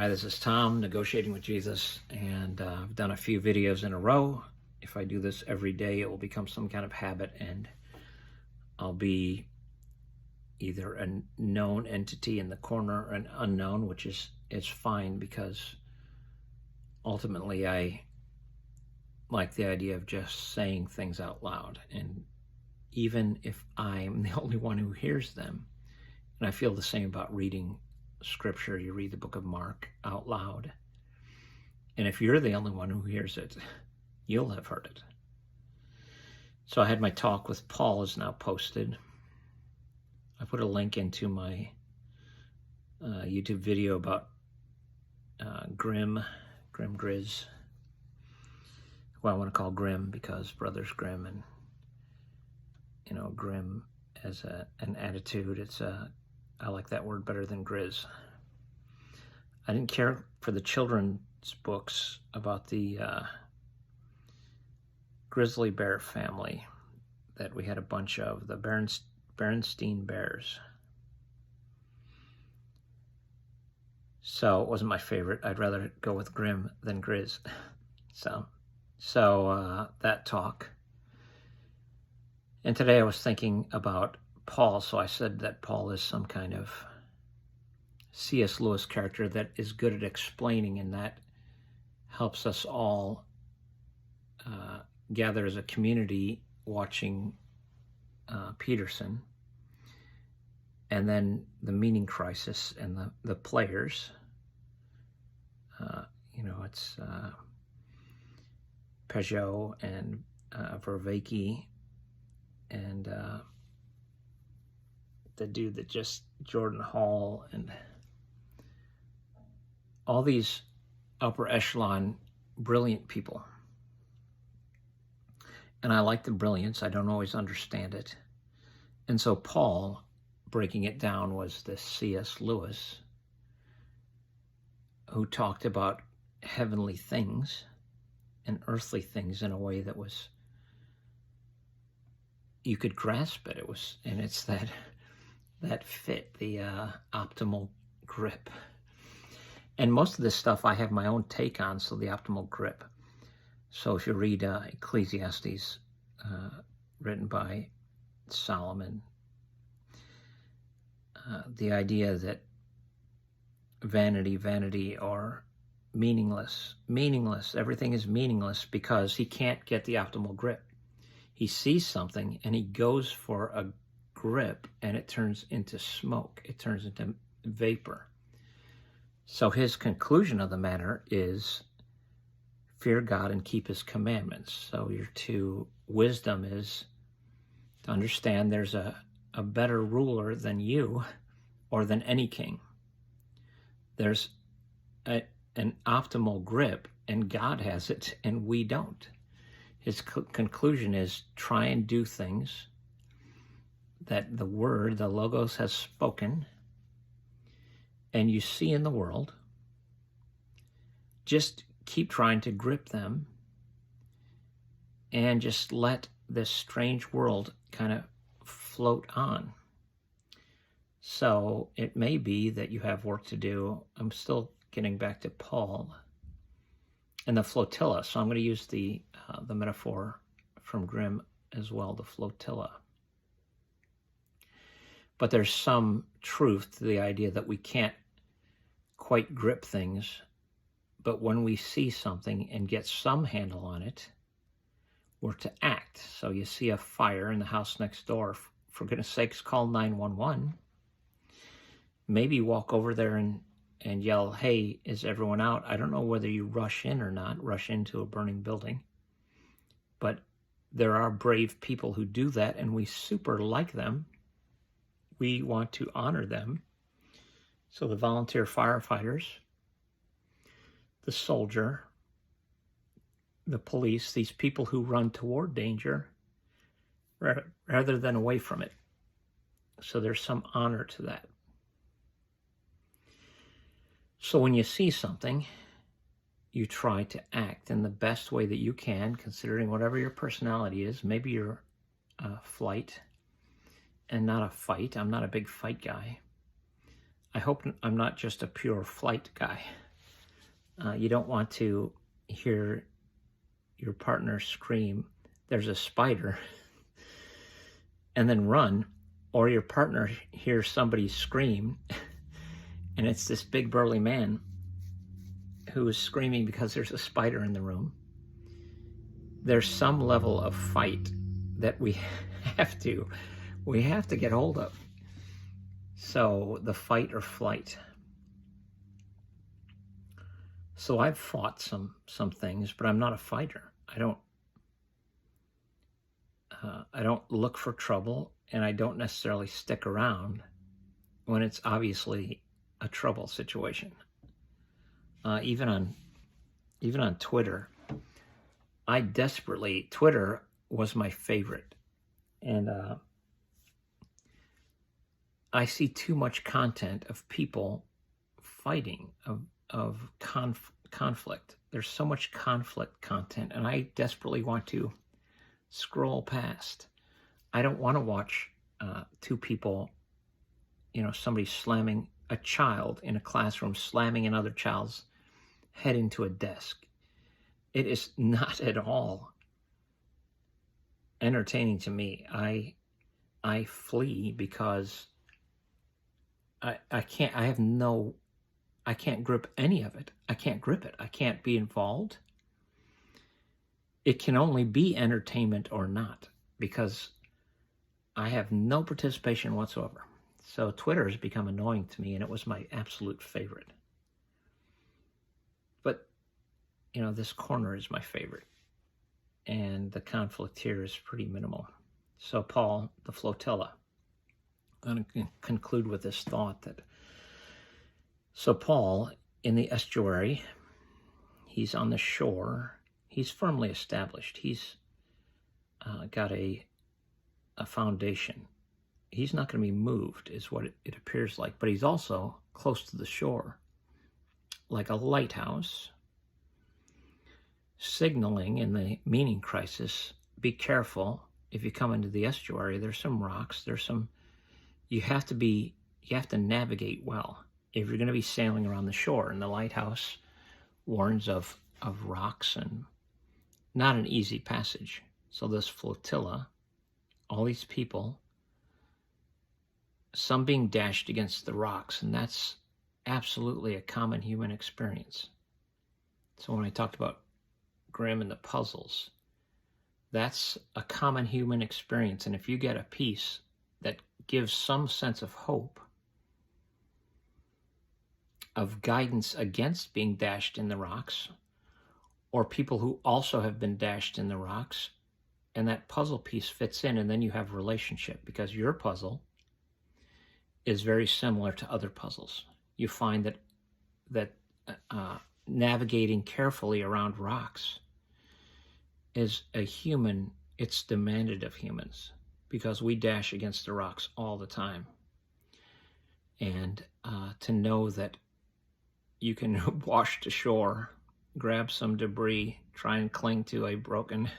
Hi, this is Tom, Negotiating with Jesus, and I've done a few videos in a row. If I do this every day, it will become some kind of habit, and I'll be either a known entity in the corner or an unknown, which is fine, because ultimately I like the idea of just saying things out loud. And even if I'm the only one who hears them, and I feel the same about reading Scripture, you read the book of Mark out loud, and if you're the only one who hears it, you'll have heard it. So I had my talk with Paul is now posted. I put a link into my YouTube video about Grim Grizz, who I want to call Grim because Brothers Grimm, and Grim as an attitude. I like that word better than Grizz. I didn't care for the children's books about the grizzly bear family that we had a bunch of, the Berenstein Bears. So it wasn't my favorite. I'd rather go with Grim than Grizz. So that talk. And today I was thinking about Paul, so I said that Paul is some kind of C.S. Lewis character that is good at explaining, and that helps us all gather as a community watching Peterson, and then the meaning crisis and the players. It's Peugeot and Vervaeke and the dude that just Jordan Hall, and all these upper echelon brilliant people. And I like the brilliance. I don't always understand it. And so Paul, breaking it down, was this C.S. Lewis who talked about heavenly things and earthly things in a way that was, you could grasp it. It's that fit, the optimal grip. And most of this stuff I have my own take on, so the optimal grip. So if you read Ecclesiastes, written by Solomon, the idea that vanity, or meaningless, everything is meaningless because he can't get the optimal grip. He sees something and he goes for a grip, and it turns into smoke. It turns into vapor. So his conclusion of the matter is fear God and keep his commandments. So your wisdom is to understand there's a better ruler than you or than any king. There's an optimal grip, and God has it and we don't. His conclusion is try and do things that the word, the Logos, has spoken and you see in the world. Just keep trying to grip them and just let this strange world kind of float on. So it may be that you have work to do. I'm still getting back to Paul and the flotilla. So I'm going to use the metaphor from Grimm as well, the flotilla. But there's some truth to the idea that we can't quite grip things, but when we see something and get some handle on it, we're to act. So you see a fire in the house next door, for goodness sakes, call 911. Maybe walk over there and yell, hey, is everyone out? I don't know whether you rush in or not, rush into a burning building, but there are brave people who do that, and we super like them. We want to honor them. So the volunteer firefighters, the soldier, the police, these people who run toward danger rather than away from it. So there's some honor to that. So when you see something, you try to act in the best way that you can, considering whatever your personality is. Maybe you're flight and not a fight. I'm not a big fight guy. I hope I'm not just a pure flight guy. You don't want to hear your partner scream, "There's a spider," and then run, or your partner hears somebody scream, and it's this big burly man who is screaming because there's a spider in the room. There's some level of fight that we have to get hold of. So the fight or flight. So I've fought some things, but I'm not a fighter. I don't look for trouble, and I don't necessarily stick around when it's obviously a trouble situation. Even on Twitter, Twitter was my favorite, and I see too much content of people fighting, of conflict. There's so much conflict content, and I desperately want to scroll past. I don't want to watch two people, somebody slamming, a child in a classroom slamming another child's head into a desk. It is not at all entertaining to me. I flee because I can't grip any of it. I can't grip it. I can't be involved. It can only be entertainment or not, because I have no participation whatsoever. So Twitter has become annoying to me, and it was my absolute favorite. But, this corner is my favorite, and the conflict here is pretty minimal. So Paul, the flotilla. I'm going to conclude with this thought that, so Paul, in the estuary, he's on the shore, he's firmly established, he's got a foundation. He's not going to be moved, is what it appears like, but he's also close to the shore, like a lighthouse, signaling in the meaning crisis, be careful if you come into the estuary. There's some rocks, you have to navigate well if you're going to be sailing around the shore, and the lighthouse warns of rocks and not an easy passage. So this flotilla, all these people, some being dashed against the rocks, and that's absolutely a common human experience. So when I talked about Grimm and the puzzles, that's a common human experience. And if you get a piece that gives some sense of hope, of guidance against being dashed in the rocks, or people who also have been dashed in the rocks, and that puzzle piece fits in, and then you have relationship, because your puzzle is very similar to other puzzles. You find that navigating carefully around rocks is it's demanded of humans, because we dash against the rocks all the time. And to know that you can wash to shore, grab some debris, try and cling to a broken,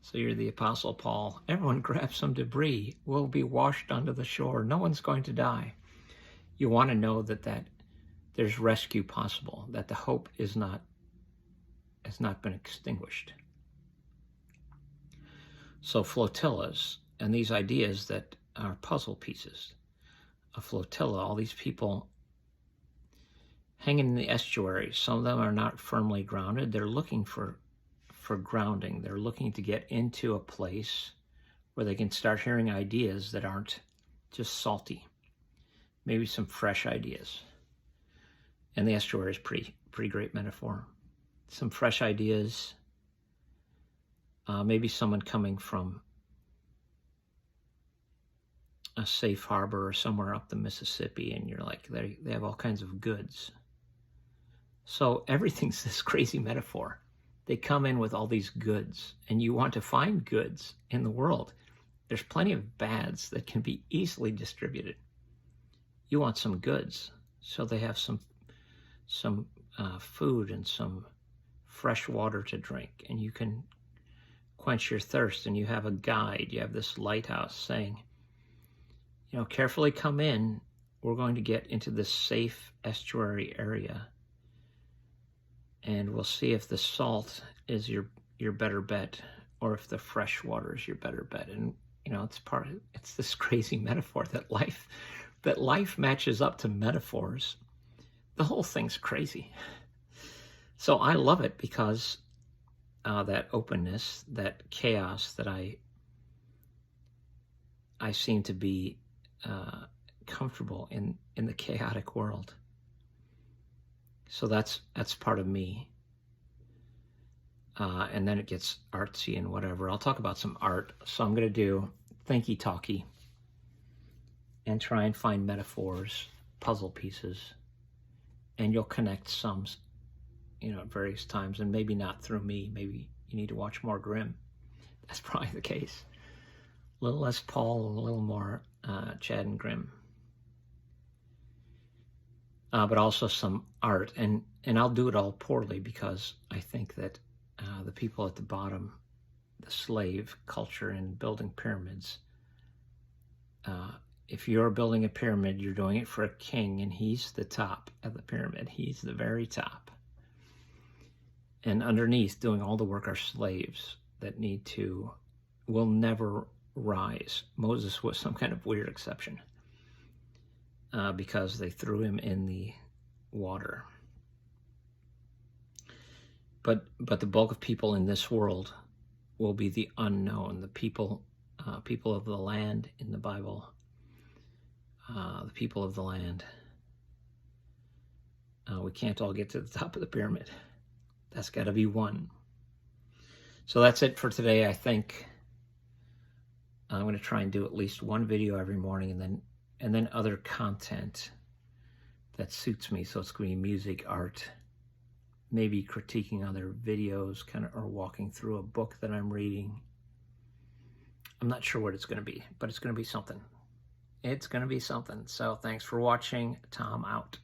so you're the Apostle Paul, everyone grab some debris, we'll be washed onto the shore, no one's going to die. You want to know that there's rescue possible, that the hope has not been extinguished. So flotillas, and these ideas that are puzzle pieces, a flotilla, all these people hanging in the estuary, some of them are not firmly grounded. They're looking for grounding. They're looking to get into a place where they can start hearing ideas that aren't just salty, maybe some fresh ideas. And the estuary is pretty great metaphor. Some fresh ideas, maybe someone coming from a safe harbor or somewhere up the Mississippi, and you're like, they have all kinds of goods. So everything's this crazy metaphor. They come in with all these goods, and you want to find goods in the world. There's plenty of bads that can be easily distributed. You want some goods, so they have some food and some fresh water to drink, and you can quench your thirst, and you have a guide. You have this lighthouse saying, carefully come in. We're going to get into this safe estuary area. And we'll see if the salt is your better bet, or if the fresh water is your better bet. And it's this crazy metaphor that life matches up to metaphors. The whole thing's crazy. So I love it because that openness, that chaos that I seem to be comfortable in the chaotic world. So that's part of me. And then it gets artsy and whatever. I'll talk about some art. So I'm going to do thinky talky and try and find metaphors, puzzle pieces, and you'll connect some, at various times, and maybe not through me. Maybe you need to watch more Grimm. That's probably the case. A little less Paul and a little more Chad and Grimm. But also some art, and I'll do it all poorly because I think that the people at the bottom, the slave culture in building pyramids, if you're building a pyramid, you're doing it for a king, and he's the top of the pyramid. He's the very top. And underneath, doing all the work, are slaves that will never rise. Moses was some kind of weird exception because they threw him in the water. But the bulk of people in this world will be the unknown, the people of the land in the Bible, the people of the land. We can't all get to the top of the pyramid. That's got to be one. So that's it for today. I think I'm going to try and do at least one video every morning, and then other content that suits me. So it's going to be music, art, maybe critiquing other videos, or walking through a book that I'm reading. I'm not sure what it's going to be, but it's going to be something. It's going to be something. So thanks for watching. Tom out.